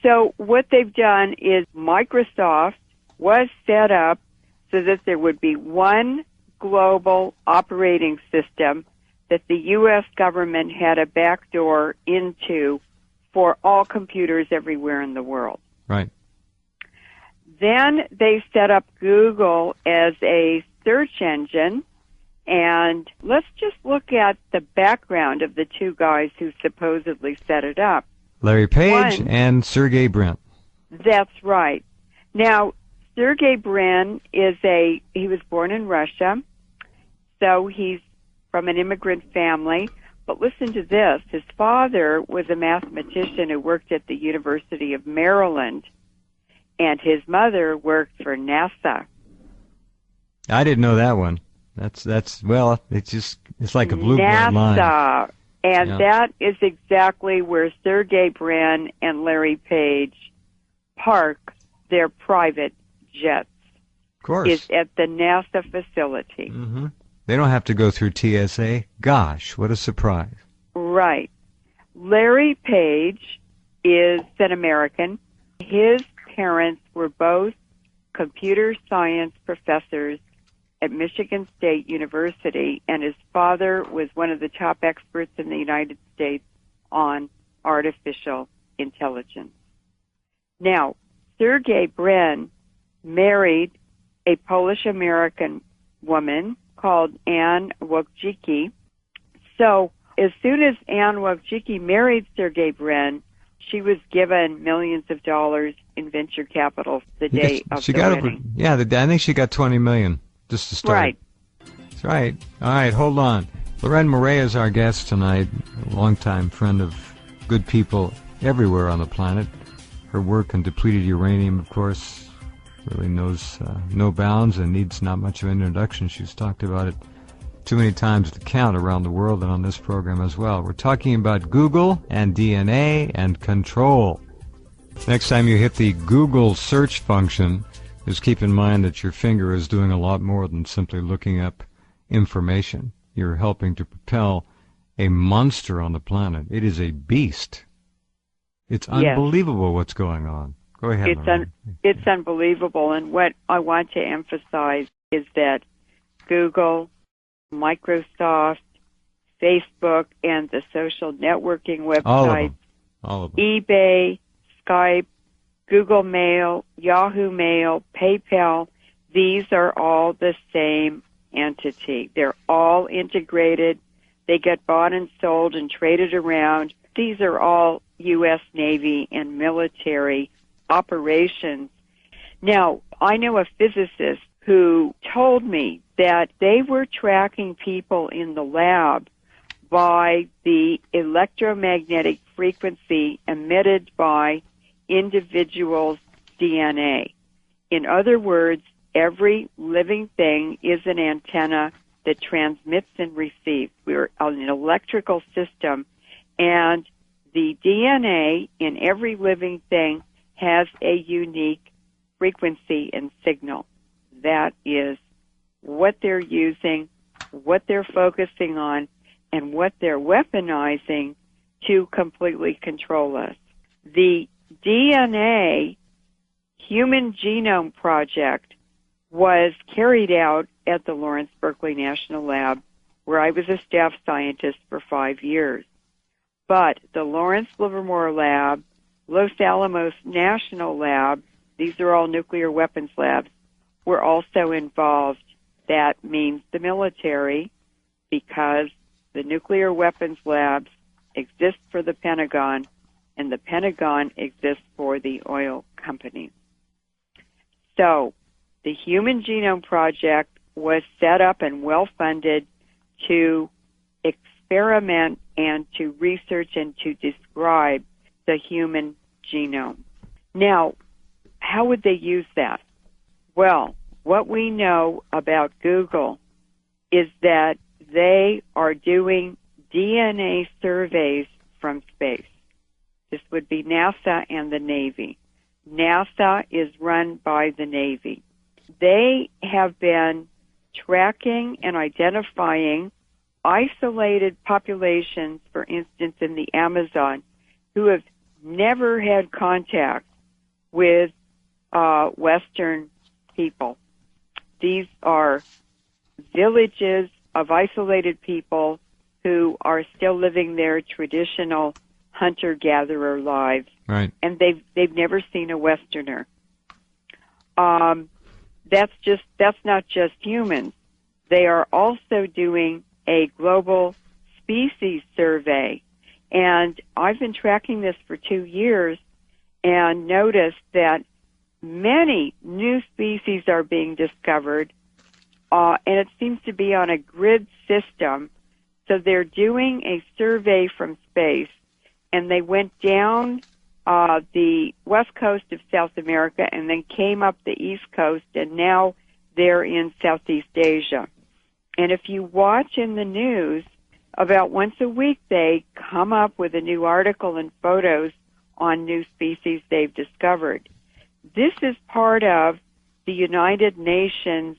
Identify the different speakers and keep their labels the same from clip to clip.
Speaker 1: So what they've done is Microsoft was set up so that there would be one global operating system that the U.S. government had a backdoor into for all computers everywhere in the world.
Speaker 2: Right.
Speaker 1: Then they set up Google as a search engine, and let's just look at the background of the two guys who supposedly set it up.
Speaker 2: Larry Page and Sergey Brin.
Speaker 1: That's right. Now, Sergey Brin he was born in Russia, so he's from an immigrant family. But listen to this. His father was a mathematician who worked at the University of Maryland, and his mother worked for NASA.
Speaker 2: I didn't know that one. It's like a blue-blood line.
Speaker 1: NASA. And that is exactly where Sergey Brin and Larry Page park their private jets.
Speaker 2: Of course.
Speaker 1: Is at the NASA facility.
Speaker 2: Mm-hmm. They don't have to go through TSA. Gosh, what a surprise.
Speaker 1: Right. Larry Page is an American. His parents were both computer science professors at Michigan State University, and his father was one of the top experts in the United States on artificial intelligence. Now, Sergey Brin married a Polish-American woman called Anne Wojcicki. So as soon as Anne Wojcicki married Sergey Brin, she was given millions of dollars in venture capital the day of the wedding.
Speaker 2: I think she got $20 million just to start.
Speaker 1: Right.
Speaker 2: That's right. All right, hold on. Loren Murray is our guest tonight, a longtime friend of good people everywhere on the planet. Her work on depleted uranium, of course, really knows no bounds and needs not much of an introduction. She's talked about it too many times to count around the world and on this program as well. We're talking about Google and DNA and control. Next time you hit the Google search function, just keep in mind that your finger is doing a lot more than simply looking up information. You're helping to propel a monster on the planet. It is a beast. It's unbelievable what's going on. Go ahead,
Speaker 1: It's unbelievable, and what I want to emphasize is that Google, Microsoft, Facebook, and the social networking websites,
Speaker 2: all of them.
Speaker 1: eBay, Skype, Google Mail, Yahoo Mail, PayPal, these are all the same entity. They're all integrated. They get bought and sold and traded around. These are all U.S. Navy and military operations. Now, I know a physicist who told me that they were tracking people in the lab by the electromagnetic frequency emitted by individuals' DNA. In other words, every living thing is an antenna that transmits and receives. We're an electrical system, and the DNA in every living thing has a unique frequency and signal. That is what they're using, what they're focusing on, and what they're weaponizing to completely control us. The DNA Human Genome Project was carried out at the Lawrence Berkeley National Lab, where I was a staff scientist for 5 years. But the Lawrence Livermore Lab, Los Alamos National Lab, these are all nuclear weapons labs, were also involved. That means the military, because the nuclear weapons labs exist for the Pentagon, and the Pentagon exists for the oil companies. So the Human Genome Project was set up and well-funded to experiment and to research and to describe the human genome. Now, how would they use that? Well, what we know about Google is that they are doing DNA surveys from space. This would be NASA and the Navy. NASA is run by the Navy. They have been tracking and identifying isolated populations, for instance, in the Amazon, who have never had contact with Western people. These are villages of isolated people who are still living their traditional hunter-gatherer lives,
Speaker 2: Right.
Speaker 1: and they've never seen a Westerner. That's not just humans. They are also doing a global species survey, and I've been tracking this for 2 years and noticed that many new species are being discovered, and it seems to be on a grid system. So they're doing a survey from space, and they went down the west coast of South America and then came up the east coast, and now they're in Southeast Asia. And if you watch in the news, about once a week they come up with a new article and photos on new species they've discovered. This is part of the United Nations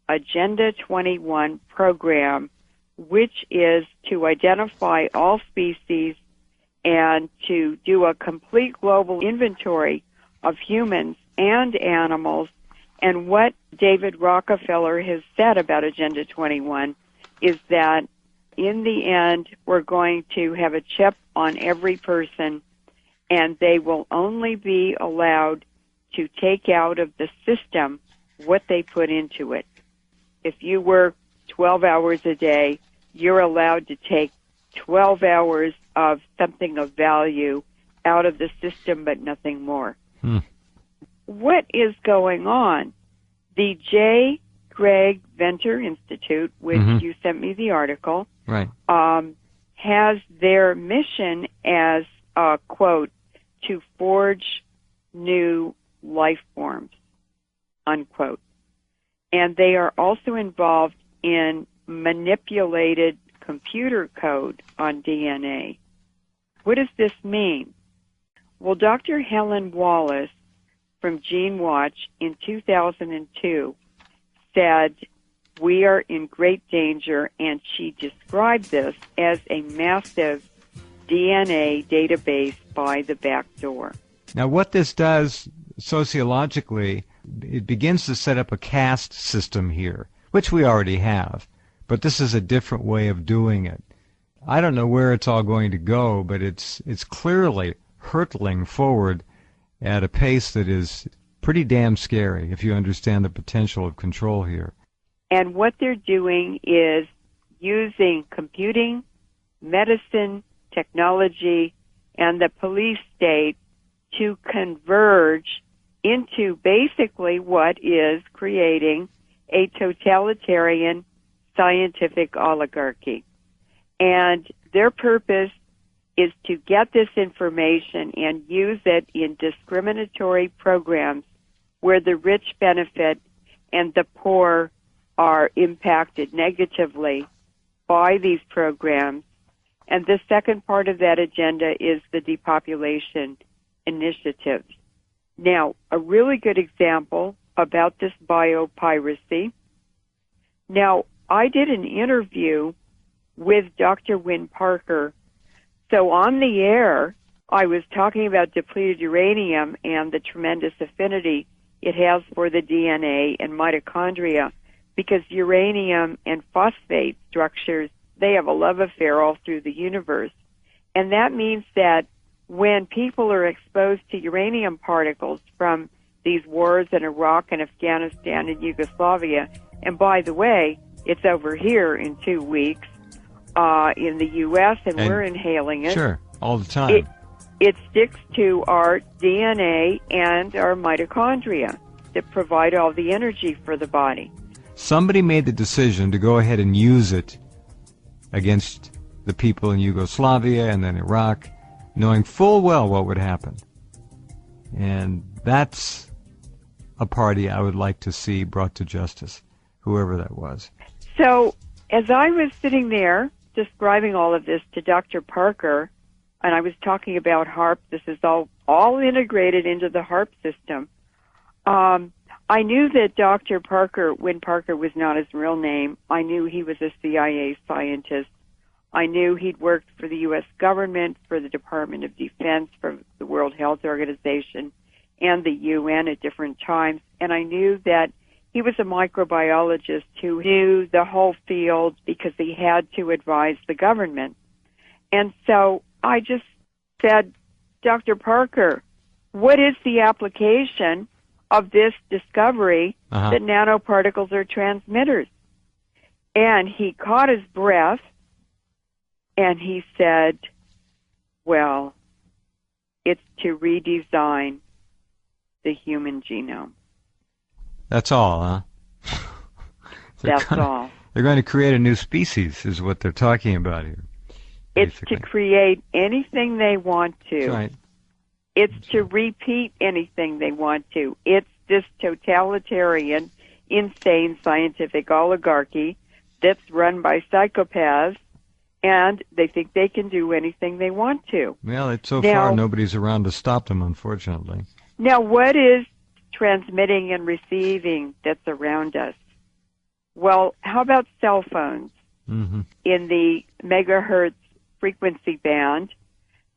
Speaker 1: Agenda 21 program, which is to identify all species and to do a complete global inventory of humans and animals. And what David Rockefeller has said about Agenda 21 is that in the end, we're going to have a chip on every person, and they will only be allowed to take out of the system what they put into it. If you work 12 hours a day, you're allowed to take 12 hours of something of value out of the system, but nothing more. What is going on? The J. Greg Venter Institute, which you sent me the article,
Speaker 2: right,
Speaker 1: has their mission as, quote, to forge new life forms, unquote. And they are also involved in manipulated computer code on DNA. What does this mean? Well, Dr. Helen Wallace from GeneWatch in 2002 said, we are in great danger, and she described this as a massive DNA database by the back door.
Speaker 2: Now, what this does sociologically, it begins to set up a caste system here, which we already have, but this is a different way of doing it. I don't know where it's all going to go, but it's clearly hurtling forward at a pace that is pretty damn scary if you understand the potential of control here.
Speaker 1: And what they're doing is using computing, medicine, technology, and the police state to converge into basically what is creating a totalitarian scientific oligarchy. And their purpose is to get this information and use it in discriminatory programs where the rich benefit and the poor are impacted negatively by these programs. And the second part of that agenda is the depopulation initiatives. Now, a really good example about this biopiracy. Now, I did an interview with Dr. Wynne Parker. So on the air, I was talking about depleted uranium and the tremendous affinity it has for the DNA and mitochondria, because uranium and phosphate structures, they have a love affair all through the universe. And that means that when people are exposed to uranium particles from these wars in Iraq and Afghanistan and Yugoslavia, and by the way, it's over here in 2 weeks in the U.S., and we're inhaling it.
Speaker 2: Sure, all the time.
Speaker 1: It sticks to our DNA and our mitochondria that provide all the energy for the body.
Speaker 2: Somebody made the decision to go ahead and use it against the people in Yugoslavia and then Iraq, knowing full well what would happen. And that's a party I would like to see brought to justice, whoever that was.
Speaker 1: So as I was sitting there describing all of this to Dr. Parker, and I was talking about HAARP, this is all integrated into the HAARP system, I knew that Dr. Parker, Wynne Parker, was not his real name. I knew he was a CIA scientist. I knew he'd worked for the U.S. government, for the Department of Defense, for the World Health Organization, and the UN at different times. And I knew that he was a microbiologist who knew the whole field because he had to advise the government. And so I just said, Dr. Parker, what is the application of this discovery that nanoparticles are transmitters? And he caught his breath and he said, well, it's to redesign the human genome.
Speaker 2: That's all, huh?
Speaker 1: All.
Speaker 2: They're going to create a new species, is what they're talking about here. Basically.
Speaker 1: It's to create anything they want to.
Speaker 2: That's right.
Speaker 1: It's to repeat anything they want to. It's this totalitarian, insane scientific oligarchy that's run by psychopaths, and they think they can do anything they want to.
Speaker 2: Well, so far nobody's around to stop them, unfortunately.
Speaker 1: Now, what is transmitting and receiving that's around us? Well, how about cell phones in the megahertz frequency band?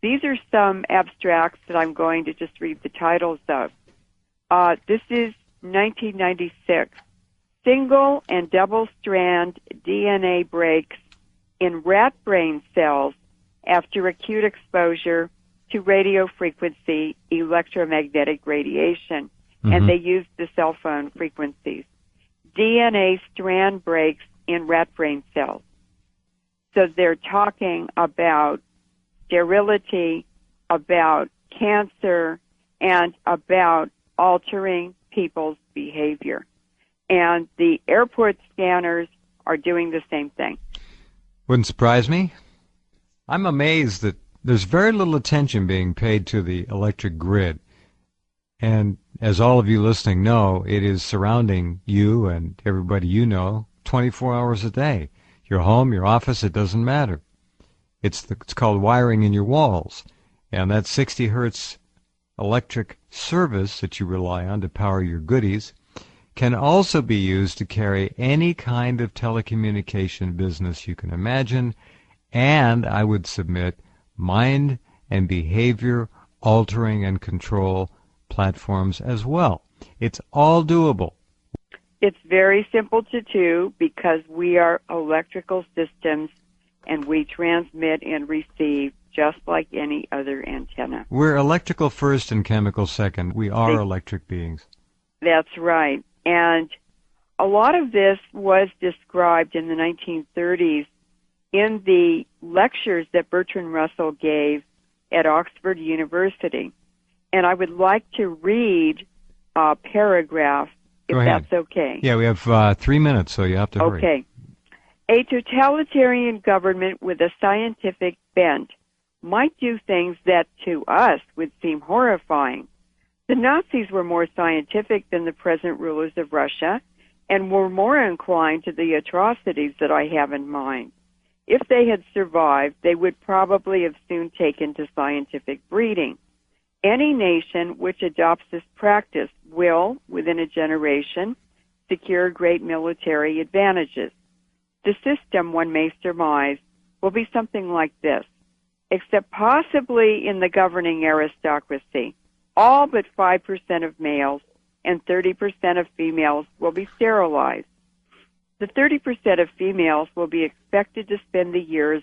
Speaker 1: These are some abstracts that I'm going to just read the titles of. This is 1996. Single and double-strand DNA breaks in rat brain cells after acute exposure to radio frequency electromagnetic radiation. And they used the cell phone frequencies. DNA strand breaks in rat brain cells. So they're talking about sterility, about cancer, and about altering people's behavior. And the airport scanners are doing the same thing.
Speaker 2: Wouldn't surprise me. I'm amazed that there's very little attention being paid to the electric grid. And as all of you listening know, it is surrounding you and everybody you know 24 hours a day. Your home, your office, it doesn't matter. It's called wiring in your walls. And that 60 hertz electric service that you rely on to power your goodies can also be used to carry any kind of telecommunication business you can imagine, and I would submit mind and behavior altering and control platforms as well. It's all doable.
Speaker 1: It's very simple to do because we are electrical systems and we transmit and receive just like any other antenna.
Speaker 2: We're electrical first and chemical second. We are electric beings.
Speaker 1: That's right. And a lot of this was described in the 1930s in the lectures that Bertrand Russell gave at Oxford University. And I would like to read a paragraph, if that's okay.
Speaker 2: Yeah, we have 3 minutes, so you have to hurry.
Speaker 1: Okay. A totalitarian government with a scientific bent might do things that to us would seem horrifying. The Nazis were more scientific than the present rulers of Russia and were more inclined to the atrocities that I have in mind. If they had survived, they would probably have soon taken to scientific breeding. Any nation which adopts this practice will, within a generation, secure great military advantages. The system, one may surmise, will be something like this, except possibly in the governing aristocracy. All but 5% of males and 30% of females will be sterilized. The 30% of females will be expected to spend the years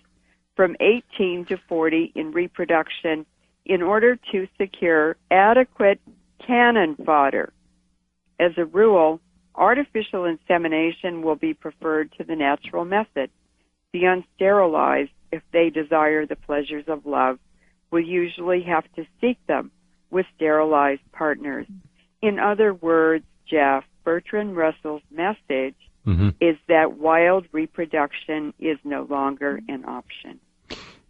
Speaker 1: from 18 to 40 in reproduction in order to secure adequate cannon fodder. As a rule, artificial insemination will be preferred to the natural method. The unsterilized, if they desire the pleasures of love, will usually have to seek them with sterilized partners. In other words, Jeff, Bertrand Russell's message is that wild reproduction is no longer an option.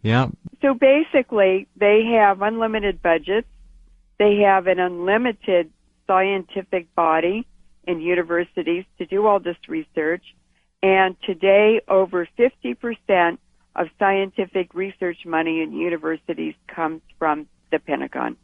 Speaker 2: Yeah.
Speaker 1: So basically, they have unlimited budgets. They have an unlimited scientific body in universities to do all this research. And today, over 50% of scientific research money in universities comes from the Pentagon.